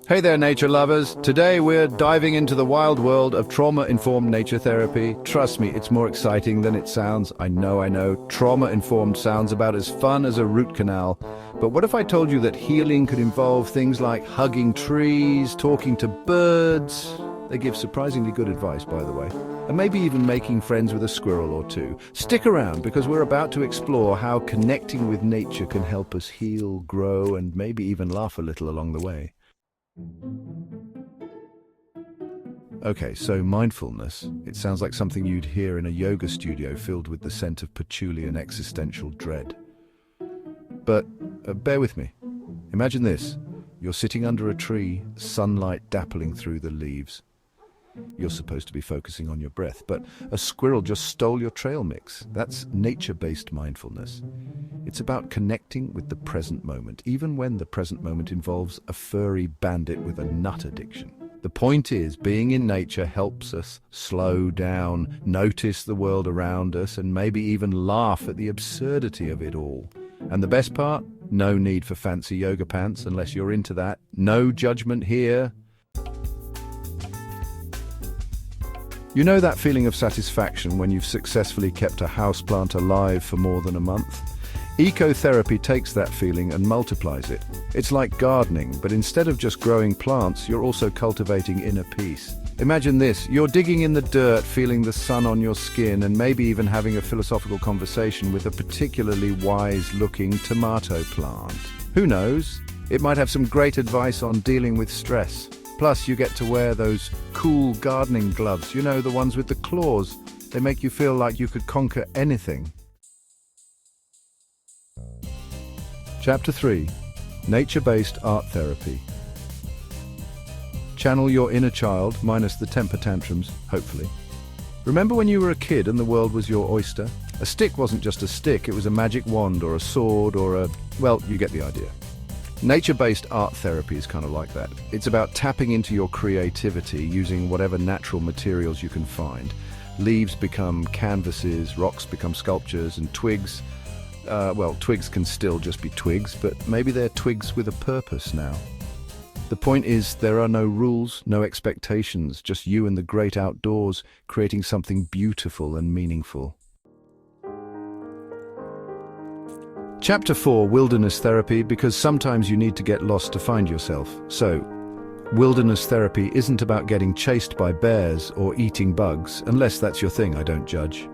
Hey there, nature lovers. Today we're diving into the wild world of trauma-informed nature therapy. Trust me, it's more exciting than it sounds. I know. Trauma-informed sounds about as fun as a root canal. But what if I told you that healing could involve things like hugging trees, talking to birds? They give surprisingly good advice, by the way. And maybe even making friends with a squirrel or two. Stick around, because we're about to explore how connecting with nature can help us heal, grow, and maybe even laugh a little along the way. Okay, so mindfulness. It sounds like something you'd hear in a yoga studio filled with the scent of patchouli and existential dread. But bear with me. Imagine this. You're sitting under a tree, sunlight dappling through the leaves. You're supposed to be focusing on your breath, but a squirrel just stole your trail mix. That's nature-based mindfulness. It's about connecting with the present moment, even when the present moment involves a furry bandit with a nut addiction. The point is, being in nature helps us slow down, notice the world around us, and maybe even laugh at the absurdity of it all. And the best part? No need for fancy yoga pants unless you're into that. No judgment here. You know that feeling of satisfaction when you've successfully kept a houseplant alive for more than a month? Ecotherapy takes that feeling and multiplies it. It's like gardening, but instead of just growing plants, you're also cultivating inner peace. Imagine this, you're digging in the dirt, feeling the sun on your skin, and maybe even having a philosophical conversation with a particularly wise-looking tomato plant. Who knows? It might have some great advice on dealing with stress. Plus, you get to wear those cool gardening gloves, you know, the ones with the claws. They make you feel like you could conquer anything. Chapter 3. Nature-based art therapy. Channel your inner child, minus the temper tantrums, hopefully. Remember when you were a kid and the world was your oyster? A stick wasn't just a stick, it was a magic wand or a sword or well, you get the idea. Nature-based art therapy is kind of like that. It's about tapping into your creativity using whatever natural materials you can find. Leaves become canvases, rocks become sculptures, and twigs, twigs can still just be twigs, but maybe they're twigs with a purpose now. The point is, there are no rules, no expectations, just you and the great outdoors creating something beautiful and meaningful. Chapter 4, Wilderness Therapy, because sometimes you need to get lost to find yourself. So, wilderness therapy isn't about getting chased by bears or eating bugs, unless that's your thing, I don't judge.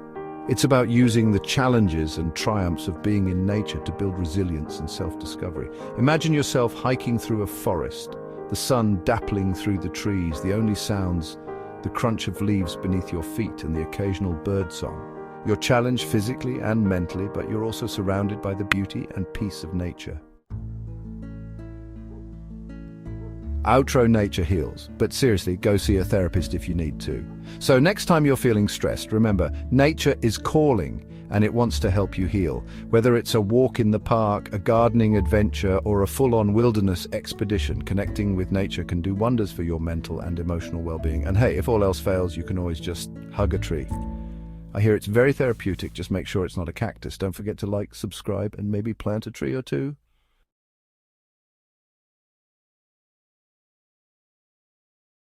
It's about using the challenges and triumphs of being in nature to build resilience and self-discovery. Imagine yourself hiking through a forest, the sun dappling through the trees, the only sounds, the crunch of leaves beneath your feet and the occasional bird song. You're challenged physically and mentally, but you're also surrounded by the beauty and peace of nature. Outro: nature heals, but seriously, go see a therapist if you need to. So next time you're feeling stressed, remember, nature is calling and it wants to help you heal. Whether it's a walk in the park, a gardening adventure, or a full-on wilderness expedition, connecting with nature can do wonders for your mental and emotional well-being. And hey, if all else fails, you can always just hug a tree. I hear it's very therapeutic, just make sure it's not a cactus. Don't forget to like, subscribe, and maybe plant a tree or two.